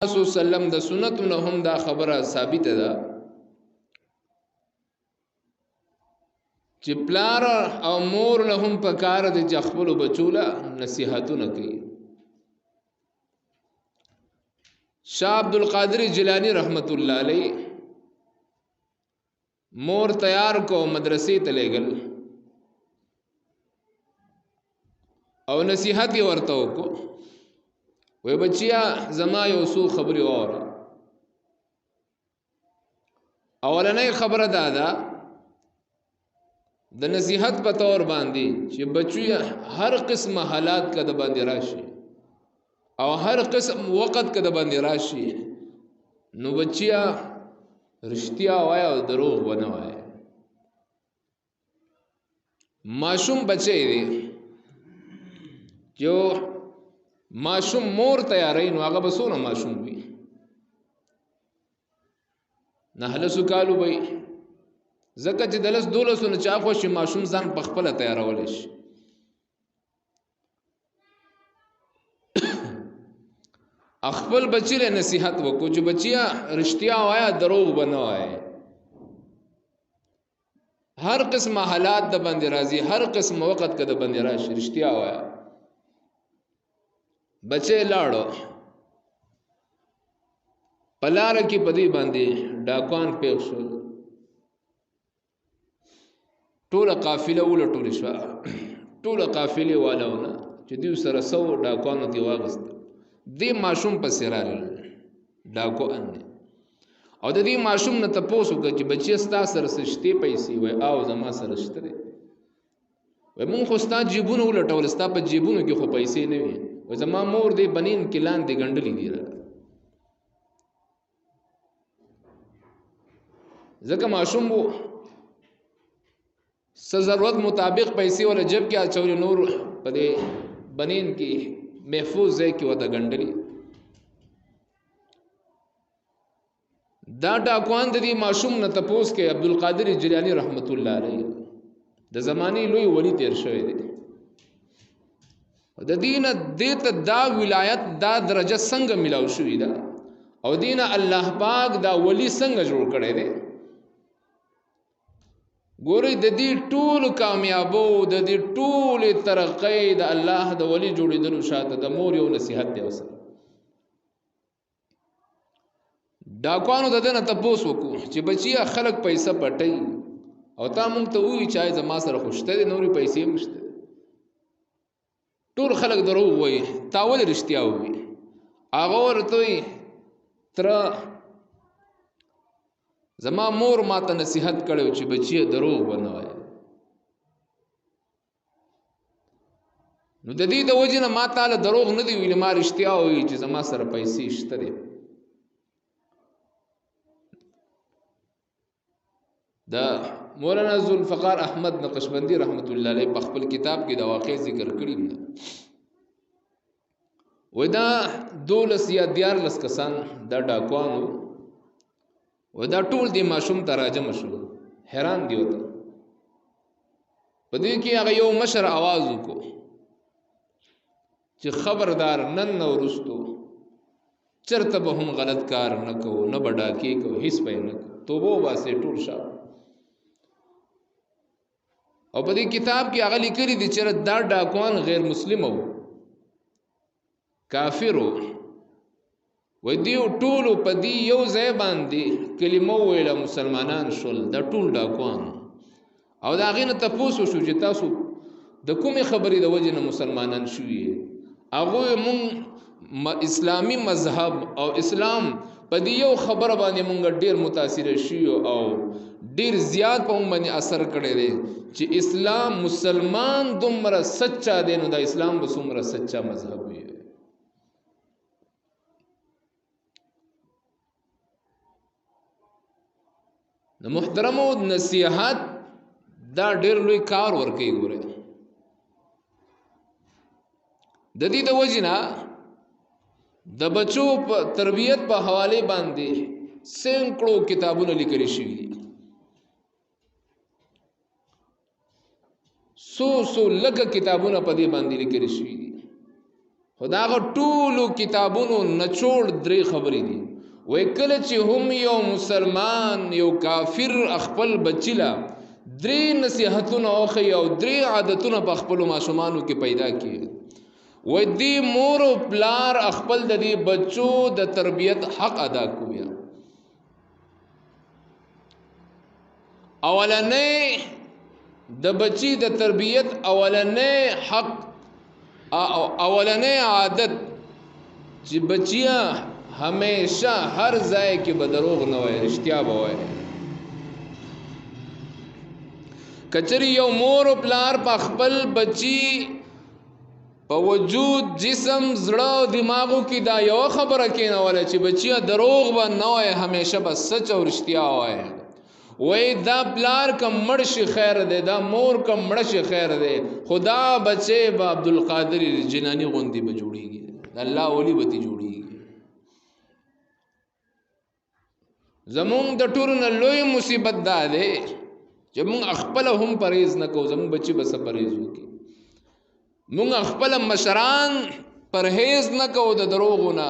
صلی الله علیه وسلم د سنتو نه هم دا خبره ثابت ده چې پلار او مور له هم پکار دي چې خپل بچوله نصيحتونه کوي. شاه عبد القادر جیلانی رحمت الله علیه مور تیار کو مدرسې ته لېګل او نصيحت یې ورته وکړو. وې بچیا زما یو څو خبرې اوره. اولنۍ خبره ده د نصیحت په تور باندې چې بچیا هر قسم حالات کده باندې راشي او هر قسم وخت کده باندې راشي نو بچیا رښتیا وای او دروغ ونه وای. ماشوم بچی دی جو ماشوم مور تیارې نو هغه بسونه ماشوم وي نه لسو کالو وي زکه چې دلس دولسو نه چا خو شي ماشوم ځان په خپل تیارول شي. خپل بچی له نصيحت وکړو چې بچیا رښتیا وایا دروغ بنه وای. هر قسم حالات د باندې راځي هر قسم وخت کې د باندې راشي رښتیا وایا. بچه لاړو پلار کې پدی باندې ډاکوان پیښ شو. ټول قافله ولټول شو ټول قافله والونه چې دوی سره سو ډاکوان دی واغست دی ماشوم په سرال ډاکوان او د دې ماشوم نه تاسو کې چې بچی ستا سره سشتي پیسې وای او زما سره شته وای مونږ خو ستا جیبونه ولټول ستا په جیبونو کې خو پیسې نه وي و زما مور دی بنین کې لاندې ګنډلې دي ځکه ماشوم وو ضرورت مطابق پیسې ولا جب کې اچول نور په دې بنین کې محفوظ ځای کې وته ګنډلې. دا ډاکوان د دې ماشوم نه تپوس کې عبد القادر جیلانی رحمت الله علیه د زمانی لوی ولی تیر شوی دی. د دین دته دا ولایت دا درجه څنګه ملاو شوې ده او دین الله پاک دا ولی څنګه جوړ کړی دی. ګورې د دې ټول کامیابو د دې ټول ترقې د الله د ولی جوړېدلو شاته د مور یو نصیحت دی. وسره ډاکوانو د دنه تاسو وکړو چې بچیا خلک پیسې پټي او تا مونږ ته وی چای زما سره خوشته دي نوري پیسې مشته ټول خلک دروغ وای تاول رښتیا وای. هغه ورته تر زما مور ماته نصیحت کړو چې بچی دروغ ونه وای. نو د دې د وجنه ما تعالی دروغ نه دی ویل ما رښتیا وای چې زما سره پیسې شته دي. دا مولانا ذوالفقار احمد نقشبندی رحمت الله علیه په خپل کتاب کې د واقع ذکر کړی دی. ودا دولس یا دیارلس کسان دا ډاکوانو ودا ټول دی ماشوم تراجم شو حیران دی وته په دې کې هغه یو مشر आवाज وکړو چې خبردار نن نو ورستو چرته به هم غلط کار نه کو نه بډا کې کو هیڅ پې نه توبه واسه ټول شاو. او په دې کتاب کې هغه لیکلي دي چې دا ډاکوان غیر مسلم وو کافر وو و دیو ټول په دې یو ځای باندې کلمه ویله مسلمانان شول دا ټول ډاکوان. او دا غینه تاسو شو چې تاسو د کومې خبرې د وجه نه مسلمانان شوي هغه مون اسلامی مذهب او اسلام په دې یو خبره باندې مونږ ډیر متاثر شیو او ډیر زیات په مونږ باندې اثر کړی دی چې اسلام مسلمان دومره سچا دی نو دا اسلام به څومره سچا مذهب وي. د محترمو نصیحت دا ډیر لوی کار ورکوي. ګوره د دې د وجنه د بچو په تربیت په حواله باندې سینکړو کتابونه لیکل شوي دي. سو لږ کتابونه په دې باندې لیکل شوي دي خدا غو ټولو کتابونو نچوړ درې خبرې دي وای کله چې هم یو مسلمان یو کافر خپل بچیلا درې نصیحتونه اوخی او درې عادتونه په خپل ماشومانو کې پیدا کړي وای دی مور او پلار خپل د دې بچو د تربیت حق ادا کوي اولنې د بچی د تربیت اولنې حق اولنې عادت چې بچیا همیشه هر ځای کې به دروغ نه وای رښتیا به وای کچری یو مور او پلار په خپل بچی په وجود جسم زړه او دماغو کې دا یو خبره کینوله چې بچیا دروغ به نه وای همیشه به سچ او رښتیا وای وای دا پلار کم مرشي خیر دی دا مور کم مرشي خیر دی خدا بچي با عبدالقادر جنانی غوندي به جوړيږي الله اولی به تی جوړيږي زمون د ټورن لوی مصیبت دا دی چې مون خپل هم پرهیز نه کو زمون بچي بس پرهیز وکي مون خپل مشران پرهیز نه کو د دروغونه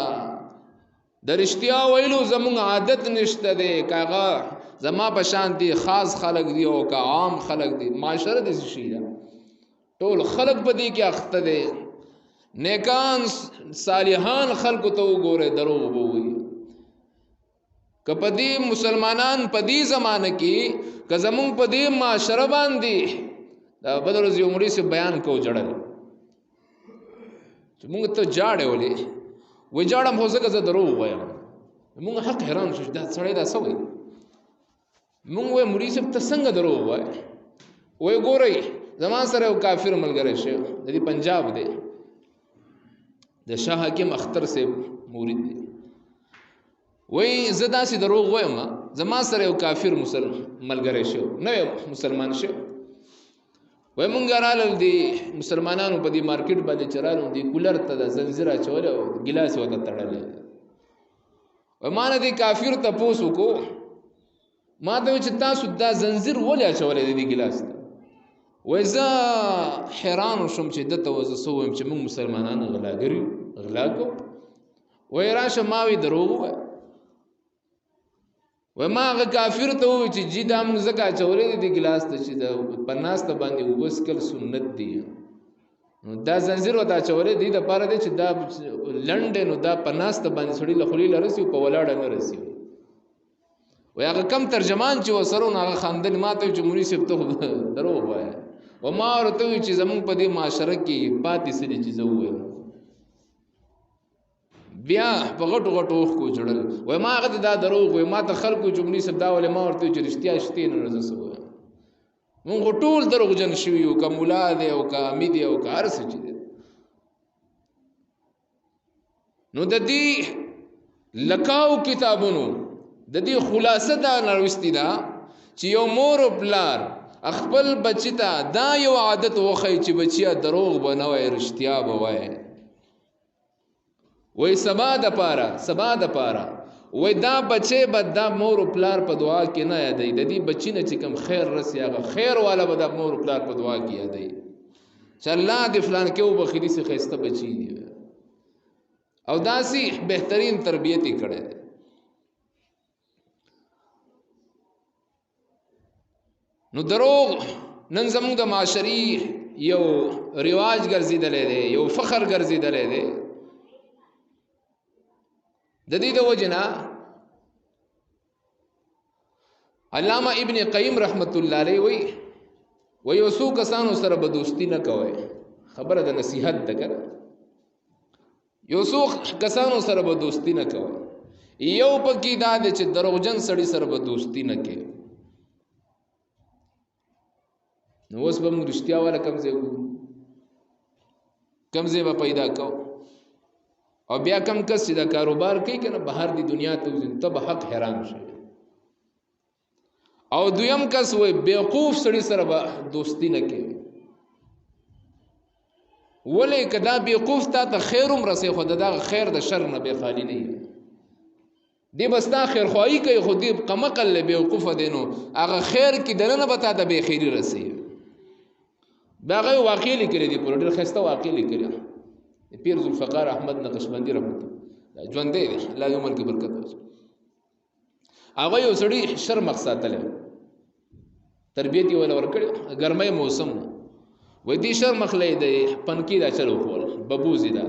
د رښتیا ویلو زمون عادت نشته دی کاغه زما په شان دي خاص خلق دی او کا عام خلق دی معاشره دي شي ټول خلق په دې کې اخته دي نیکان صالحان خلق ته وګوره دروغ ووي کپدی مسلمانان پدی زمانه کې کزمون پدی معاشره باندې دا بدر زی عمرې سے بیان کو جړل چې موږ ته جاړې ولې و جاړم هو زګه زه دروغ وایم موږ حق حیران شو دا سړی دا سوي مونږ وې مړي سب ته څنګه درو وای وې ګورئ زمان سره یو کافر ملګری شه د دې پنجاب دی د شاه حکیم اختر سے مرید دی وې زدا سي دروغ وایم زمان سره یو کافر ملګری شه نه مسلمان شه وې مونږ رااله دي مسلمانانو په دې مارکیټ باندې چرالو دي کولر ته د زنجیره چول او ګلاس وته تړل و مان دي کافر ته پوسو کو ما ته چې تاسو دا زنجیر ولې اچولې دي ګلاس ته وای زه حیران شوم چې دته وځه سوم چې موږ مسلمانان غلاګری غلا کو وای راشه ماوي دروغ وای ما هغه کافر ته وای چې جی دا موږ زکه اچولې دي ګلاس ته چې دا پناست باندې وبسکل سنت دی نو دا زنجیر وته اچولې دي د پاره دي چې دا لنډ نو دا پناست باندې سړی له خلی لرسي په ولاړه نه رسي و هغه کم ترجمان چې وسرون هغه خاندل ماته چې مونږ سپ ته دروغ وای و ما ورته چې زمون په دې معاشره کې پاتې سړي چې زه وایم بیا په غټو غټو کو جوړل و ما هغه دا دروغ وای ما ته خلکو چې مونږ سپ دا ولې ما ورته چې رښتیا شته نه رسو مونږ ټول دروغ جن شوی او کوملا دی او کا امید او کا ارس چې نو د دې لکاو کتابونو د دې خلاصه دا نروستی دا چې یو مور او پلار خپل بچی ته دا یو عادت وخی چې بچیا دروغ بنوي رښتیا بوي وای سبا د پاره وای دا بچي بد دا مور او پلار په دعا کې نه یادې د دې بچی نه چې کوم خیر رسي هغه خیر والا به د مور او پلار په دعا کې یادې چې الله دې فلان کې او بخیلی سي خسته بچی دی او داسي بهترین تربیت یې کړې نو دروغ نن زموږ د معاشري یو رواج ګرځیدلې دی یو فخر ګرځیدلې دی د دې د وجنا علامه ابن قیم رحمت الله علیه وی یوسو کسانو سره به دوستی نه کوي خبره د نصیحت ده کړه یوسو کسانو سره به دوستی نه کوي یو پکې دا چې دروغجن سړی سره به دوستی نه کوي نو اوس به موږ رښتیا والا کمزې به پیدا کو او بیا کم کس چې دا کاروبار کوي کنه بهر دی دنیا ته وځي ته به حق حیران شي او دویم کس وای بیوقوف سړی سره به دوستی نه کوي ولې کدا بیوقوف ته خیروم رسې خو دا خیر د شر نه به خالی نه دی بستا خیر خواهی کوي خو دی قمقل بیوقوف دینو هغه خیر کې دنه به ته به خیری رسې دا غي واقع لیکلي دی پر ډېر خسته واقع لیکلي پیر ذوالفقار احمد نقشبندي رحمت ژوند دی الله دې عمر کې برکت ورکړي. هغه یو سړی شرمخ ساتلی تربیت یې ولا ورکړي ګرمۍ موسم وای دې شرمخ لې دی پنکی دا چلو کول ببوزي دا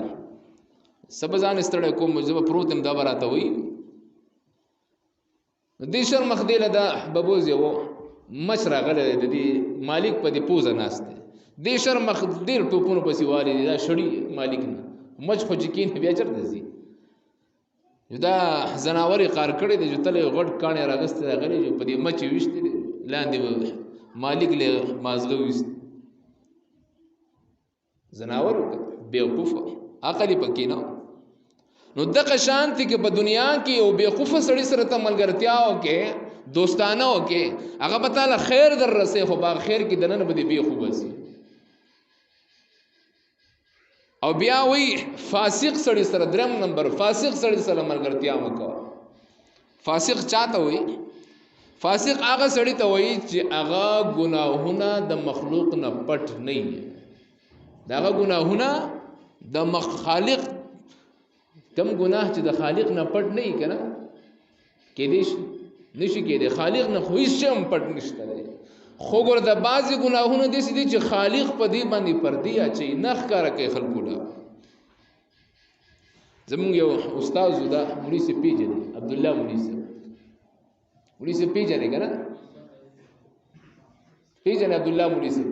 سبزان استړی کوم زب پروتم دا براته وای دې شرمخ دی لدا ببوزي وو مچ راغله د دې مالک په دې پوزه ناشته دې شرمخ ډیر ټوپونو پسې والي دا شړی مالک نه مچ خو جکین بیا چرته زی دا زناوري قار کړي د جتلې غټ کانه راغسته غلې په دې مچ وشته لاندې مالک له مازغه وست زناور بیوقوف عقل پکې نه نو دغه شانتی کې په دنیا کې او بیوقوف سړی سره ته ملګرتیاو کې دوستانو کې هغه به تعالی خیر در رسې خو با خیر کې دنه به دی بیوقوف وسی او بیا وی فاسق سړی سره درم نمبر فاسق سړی سره ملګرتیا وکړه. فاسق چاته وی؟ فاسق هغه سړی ته وی چې هغه ګناهونه د مخلوق نه پټ نه وي داغه ګناهونه د خالق کم ګناه چې د خالق نه پټ نه وي کنه کې دې نشي کې د خالق نه خو هیڅ هم پټ نشته خو ګور د بعضی ګناهونه دي چې خالق په دې باندې پردي اچي نخ کار کوي خلکو لا زمونږ یو استاد زدا مولوی سي پیجن عبد الله مولوی سي پیجن کنه پیجن عبد الله مولوی سي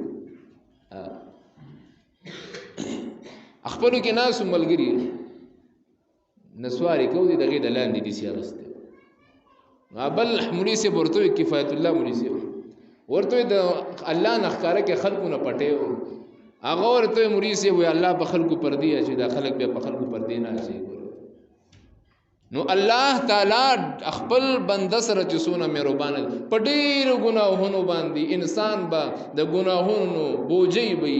خپل کې ناس ملګری نسواري کو دي دغه د لاندې دي سیاغسته بل مولوی سي ورته کفایت الله مولوی سي ورته د الله نخکاره کې خلقو نه پټه هغه ورته مولوی سي وي الله په خلقو پر دی چې دا خلق به په خلقو پر دی نه شي نو الله تعالی خپل بنده سره چې سونه مهربان په ډېر ګناهونو باندې انسان با د ګناهونو بوجي وي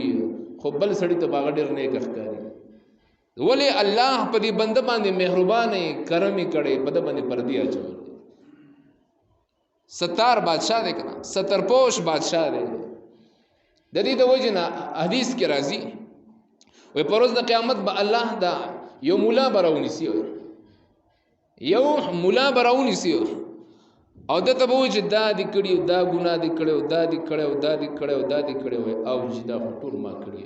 خو بل سړی ته باغ ډېر نیک ښکاري ولی الله په دې بنده باندې مهربان کرم کړي په دې باندې پر دی اچول ستار بادشاہ دی کنه ستر پوش بادشاہ دی د دې د وجنه حدیث کې راځي وي پروز د قیامت به الله دا یو مولا براونی سی یو مولا براونی سی او د ته به چې دا د کړي دا ګناه د کړي دا د کړي دا د کړي دا د کړي او چې دا ټول ما کړی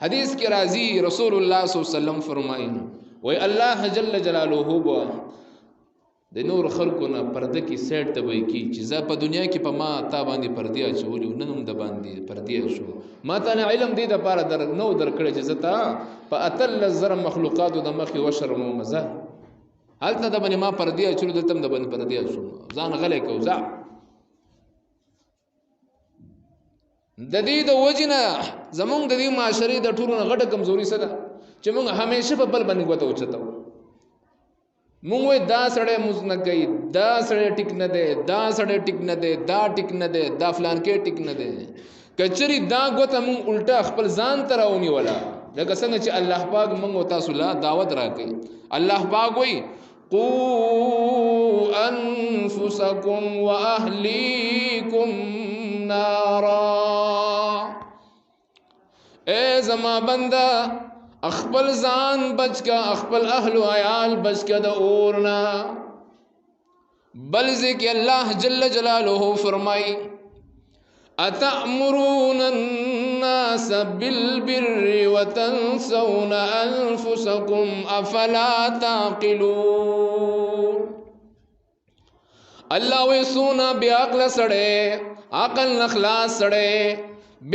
حدیث کې راځي رسول الله صلی الله علیه وسلم فرمایي وي الله جل جلاله بو د نور خلقو نه پرده کې سیټ ته وای کی چې زه په دنیا کې په ما تا باندې پردی اچولې نن هم د باندې پردی شو ما ته علم دی د پاره در نو در کړی چې زتا په اتل زر مخلوقات د مخي وشرم او مزه هلته د باندې ما پردی اچول د تم د باندې پردی شو ځان غلې کو ځا د دې د وجنه زمونږ د دې معاشري د ټولو غټه کمزوري سره چې موږ همیشه په بل باندې غوته اوچتو مونږ دا سړی موز نه کوي دا سړی ټیک نه دی دا سړی ټیک نه دی دا ټیک نه دی دا فلان کې ټیک نه دی کچری دا غوته مونږ الټا خپل ځان تراونی ولا لکه څنګه چې الله پاک مونږ تاسو لا دعوت راکړي الله پاک وایي قو انفسکم واهلیکم نارا اے زما بندا اخبل ځان بچ کا اخبل اهل و عیال بچ کا د اورنا بل ذکر الله جل جلاله فرمای اتأمرون الناس بالبر وتنسون انفسكم افلا تعقلون الله وسونا بعقل سړې عقل نخلاص سړې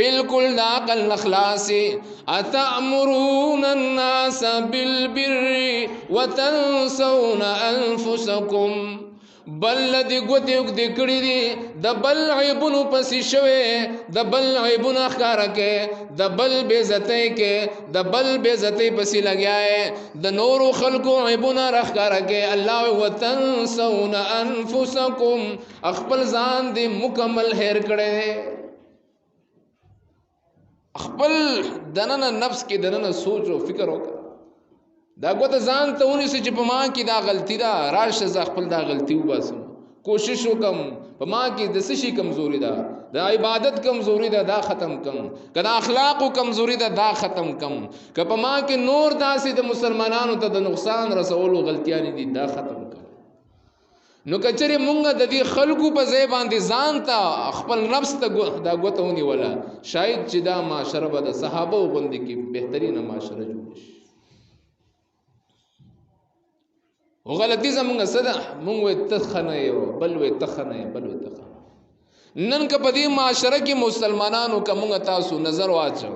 بالکل دا عقل نخلاص اتأمرون الناس بالبر وتنسون انفسكم بل لدی ګوتې وګدې کړې دي د بل عیبونو پسې شوې د بل عیبونه ښکاره کې د بل بېزتۍ کې د بل بېزتۍ پسې لګیا د نورو خلکو عیبونه راښکاره کې الله وتنسون انفسکم خپل ځان دې مکمل هیر کړی خپل دننه نفس کې دننه سوچ او فکر وکړه دا ګوته ځان ته ونیسه چې په ما کې دا غلطي ده راشه زه خپل دا غلطي وباسم کوشش وکم په ما کې د څه شي کمزوري ده د عبادت کمزوري ده دا ختم کم که د اخلاقو کمزوري ده دا ختم کم که په ما کې نور داسې د مسلمانانو ته د نقصان رسولو غلطیانې دي دا ختم کم نو کچره مونږ د دې خلکو په ځای باندې ځان ته خپل نفس ته دا ګوته ونیوله شاید چې دا معاشره به د صحابه غوندې کې بهترینه معاشره جوړ شي او غلطي زمونږ څه ده مونږ وایي ته ښه نه یې بل وایي ته ښه نه یې بل وایي ته ښه نن که په دې معاشره کې مسلمانانو که مونږ تاسو نظر واچو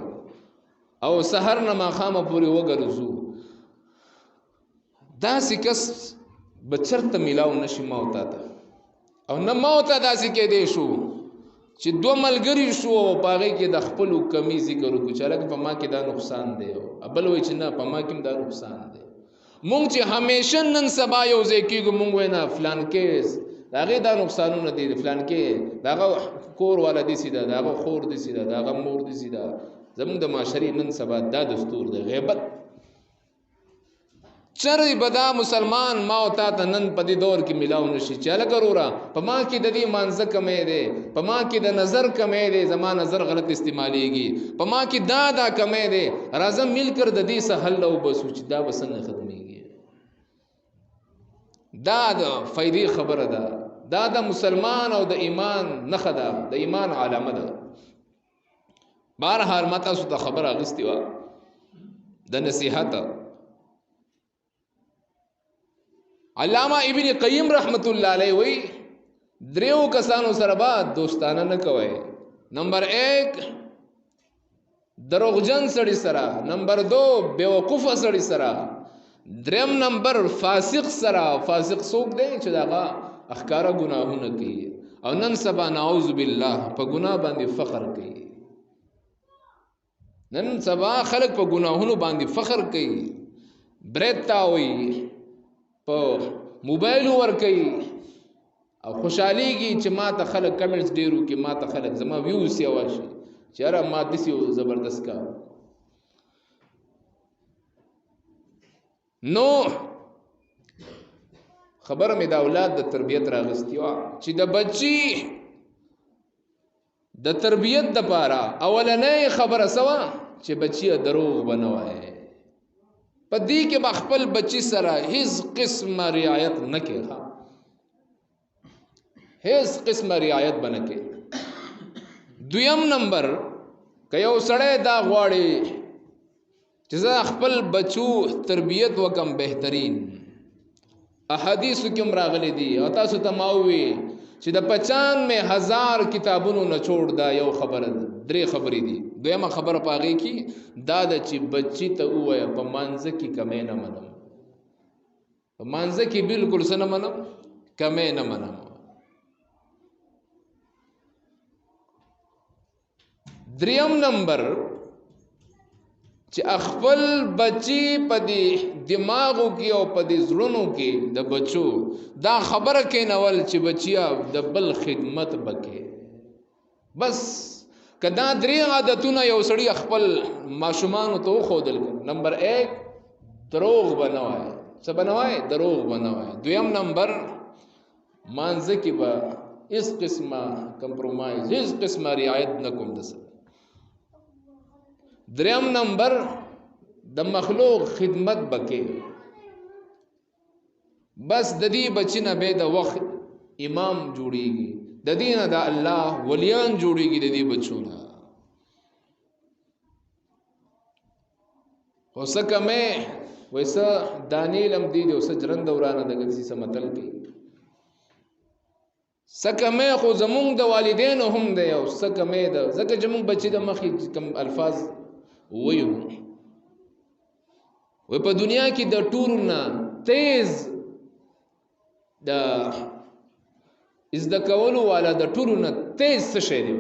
او سحر نه ماښامه پورې وګرځو داسې کس به چرته میلاو نشي ما او تا ته او نه ما او تا داسې کېدی شو چې دوه ملګري شو او په هغې کې د خپلو کمي ذکر وکړو چې هلکه په ما کې دا نقصان دی او بل وایي چې نه په ما کې هم دا نقصان دی مونږ چې همیشه نن سبا یو ځای کېږو مونږ وایو نه فلان کیس د هغې دا نقصانونه دي د فلان کې د هغه کور والا داسې ده د هغه خور داسې ده د هغه مور داسې ده زمونږ د معاشرې نن سبا دا دستور دی غیبت چرې به دا مسلمان ما او تا ته نن په دې دور کې میلاو نشي چې هلکه وروره په ما کې د دې مانځه کمی دی په ما کې د نظر کمی دی زما نظر غلط استعمالیږي په ما کې دا کمی دی راځه مل کر د دې څه حل وبسو چې دا به څنګه ختمیږي دا د فایدې خبره ده دا د مسلمان او د ایمان نښه ده د ایمان علامه ده بهرحال ما تاسو ته خبره اخیستې وه د نصیحت علامہ ابن قیم رحمت الله علیه وی دریو کسانو سره با دوستانه نه کوي نمبر 1 دروغجن سړی سره نمبر 2 بیوقوف سړی سره دریم نمبر فاسق سره فاسق څوک دی چې داغه اخکارا گناهونه کوي او نن سبا نعوذ بالله په ګناه باندې فخر کوي نن سبا خلق په ګناهونو باندې فخر کوي برتا وي په موبایل ور کوي او خوشحاليږي چې ما ته خلک کمنټس ډیرو کې ما ته خلک زما ویوز یې واشي چې را ما دسی زبردست کا نو خبره مې د اولاد د تربيت راغستې و چې د بچي د تربيت د پاره اولنې خبره سوا چې بچي دروغ بنوي په دې کې خپل بچی سره هیڅ قسمه رعایت نه کوي هیڅ قسمه رعایت بنه کوي دویم نمبر که یو سړی دا غواړي چې زه خپل بچو تربیت وکم بهترین احادیث کوم راغلي دي او تاسو ته ما وی چې د 95,000 کتابونو نه چھوڑ دا یو خبره درې خبرې دي دویمه خبره پاږي کی دا د چې بچی ته وای په مانځه کې کمې نه منم په مانځه کې بالکل څه نه منم کمې نه منم دریم نمبر چې خپل بچی په دې دماغو کې او په دې زړونو کې د بچو دا خبره کینول چې بچیا د بل خدمت وکړي بس کدا درې عادتونه یو سړی خپل ماشومان ته خودل نمبر 1 دروغ بنوای څه بنوای دروغ بنوای دویم نمبر مانځه کې به اس قسمه کمپرومایز اس قسمه رعایت نکوم دسه دریم نمبر د مخلوق خدمت بکې بس د دې بچنه به د وخت امام جوړیږي د دینه د الله ولیان جوړیږي د دې بچونه وسکه مې ویسا دانیلم دی او سجرن دورانه د غسی سمتل کوي سکه مې خو زمونږ د والدین هم دی او سکه مې د زکه چې مونږ بچی د مخې کم الفاظ ویو و په دنیا کې د ټورنا تیز د از د کولو والا د ټورنا تیز څه شي دی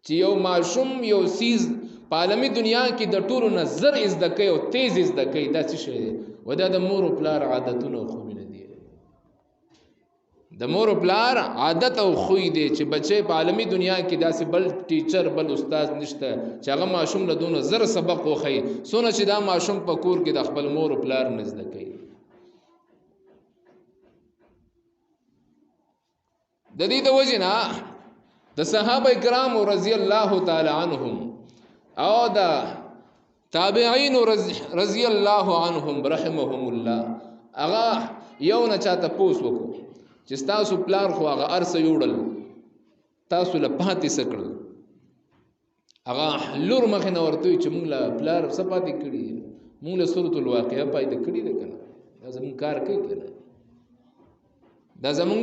چې یو ماشوم یو سیز په عالمي دنیا کې د ټورنا زر از د کوي او تیز از د کوي دا څه شي دی ودا د مور او پلار عادتونه خو نه دي د مور او پلار عادت او خوې دي چې بچي په عالمي دنیا کې داسې بل ټیچر بل استاد نشته چې هغه ماشوم له دونه زر سبق وخی سونه چې دا ماشوم په کور کې د خپل مور او پلار نزد کوي د دې د وجنه د صحابه کرام رضی الله تعالی عنهم او د تابعین رضی الله عنهم رحمهم الله هغه یو نه چاته پوس وکړو چې تاسو پلار خو هغه ارسه یوړل تاسو له پاتې سکړل هغه لور مخ نه ورته چې موږ له پلار سپاتې کړی موږ له سورۃ الواقعه پاتې کړی ده کنه دا زموږ کار کوي کنه دا زمونږ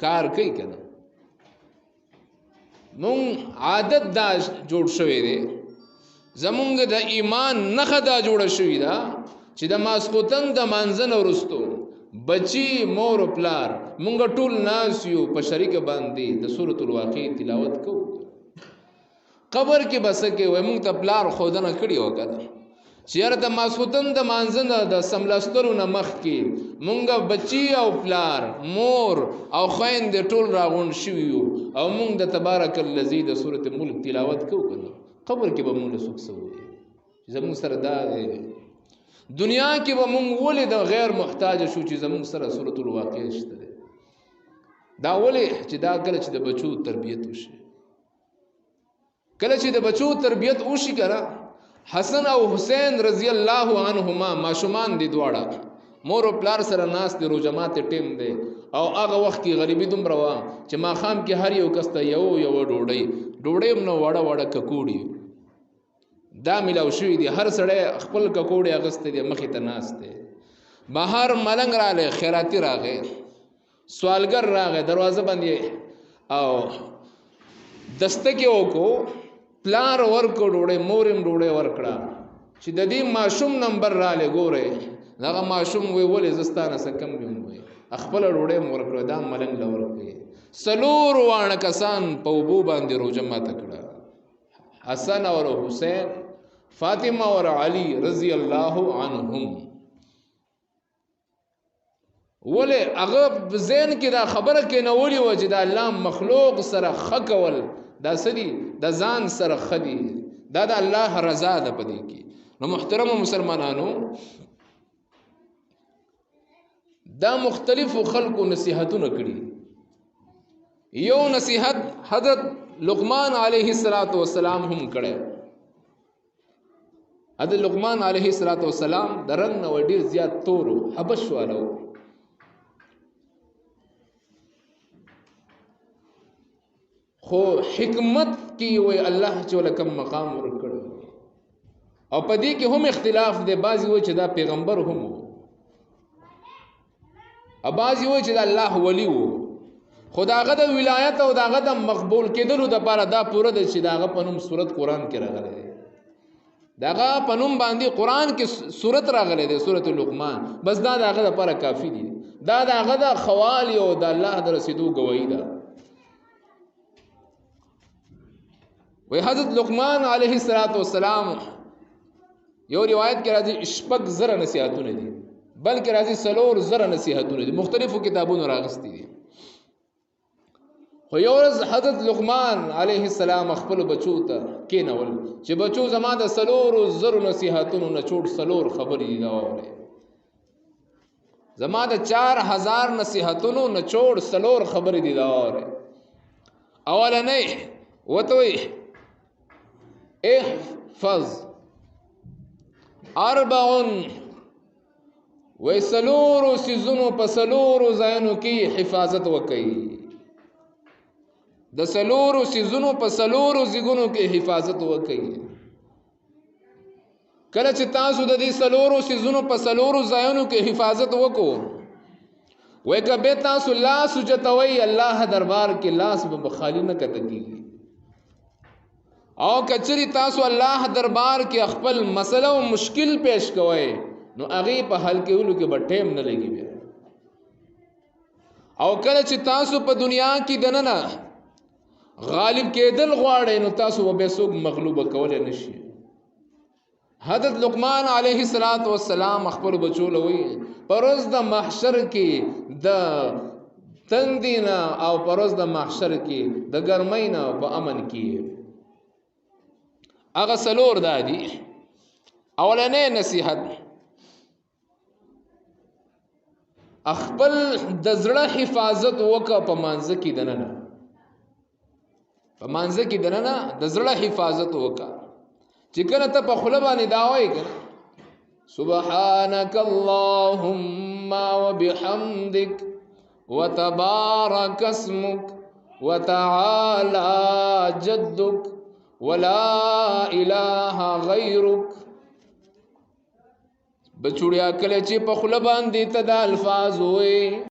کار کوي کنه مونږ عادت دا جوړ شوی دی زمونږ د ایمان نخه دا جوړه شوی ده چې د ماسخوتن د مانځنه وروستو بچی مور پلار مونږ ټول ناس یو په شریک باندې د سورۃ الواقعه تلاوت کوو قبر کې بس کې وای مونږ ته پلار خودنه کړی وکړه چیر د ماسخوتن د مانځنه د سملسترو نه مخ کې مونږ بچی او پلار مور او خويند ټول راغون شویو او مونږ د تبارک الذی د سورۃ ملک تلاوت کوو کنه قبر کې به مونږ له سوک سوې زموږ سره دا دنیا کې به مونږ ولې د غیر محتاج شو چې زموږ سره سورۃ الواقعه شته دا ولې چې دا کله چې د بچو تربیت وشي کله چې د بچو تربیت وشي کنه حسن او حسین رضی الله عنهما ماشومان دي دواړه مور او پلار سره ناس دي روزمات ټیم دي او هغه وخت کې غریبي دومره و چې ما خام کې هر یو کس ته یو ډوډۍ نو وړه ککوړي دا ملاو شوی دي هر سړی خپل ککوړي اغسته دي مخې ته ناس دي بهر ملنګ رااله خیراتی راغې سوالګر راغې دروازه باندې او دستکه وکړو پلار ورکو ډوډۍ مورم ډوډۍ ورکړه چې د دې ماشوم نمبر را لګوره دغه ماشوم وی ولې زستانه سکم دی وي خپل ډوډۍ مور کړو دا ملنګ لور کوي سلور وانه کسان په وبو باندې روزه ماته کړه حسن او حسین فاطمه او علی رضی الله عنهم ولې هغه زین کې دا خبره کې نه ولي و چې دا الله مخلوق سره خکول دا سدي د ځان سره خدي دا د الله رضا ده پدې کې نو محترم مسلمانانو دا مختلف خلقو نصيحتونه کړي یو نصيحت حضرت لقمان علیه السلام هم کړي حضرت لقمان علیه السلام د رنگ نو ډیر زیات تورو حبش والو خو حکمت کی وی الله چې ولکم مقام ورکړ او پدې کې هم اختلاف دی بعضی وی چې دا پیغمبر هم او بعضی وی چې دا الله ولی وو خداغه د ولایت او داغه د مقبول کېدلو د لپاره دا پوره د چې داغه پنوم سورۃ قران کې راغلی داغه پنوم باندې قران کې سورۃ راغلی دی سورۃ لقمان بس دا داغه لپاره کافی دی دا داغه د خوال او د الله د رسیدو گواہی ده وی حضرت لقمان علیه السلام یو روایت کې راځي شپږ زره نصیحتونه دي بلکې راځي سلور زره نصیحتونه دي مختلفو کتابونو راغستي دي خو یو ورځ حضرت لقمان علیه السلام خپل بچو ته کېنول چې بچو زما د سلور زره نصیحتونو نه چوټ سلور خبرې دي دا وره زما د 4000 نصیحتونو نه چوټ سلور خبرې دي دا وره اولنې وته احفظ 40 وسلور سيزونو په سلور زاینو کې حفاظت وکړي د سلور سيزونو په سلور زګونو کې حفاظت وکړي کله چې تاسو د دې سلور سيزونو په سلور زاینو کې حفاظت وکړو وای کبه تاسو لاس چتوي الله دربار کې لاس به خالی نه کتږي او کچری تاسو الله دربار کې خپل مسله او مشکل پیش کوئ نو هغه په حل کېولو کې به ټیم نه لګي بیا او کله چې تاسو په دنیا کې دننه غالب کېدل غواړئ نو تاسو به څوک مغلوب کولای نشي حضرت لقمان علیه السلام خپل بچو لوي پروز د محشر کې د تندینا او پروز د محشر کې د ګرمینا په امن کې هغه سلور دادي اولنې نصیحت خپل د زړه حفاظت وکړه په مانځ کې دننه په مانځ کې دننه د زړه حفاظت وکړه چې کله ته په خوله باندې دا وایې کنه سبحانك اللهم وبحمدك وتبارك اسمك وتعالى جدك ولا اله غيرك بچوړیا کله چې په خوله باندې ته د الفاظ وې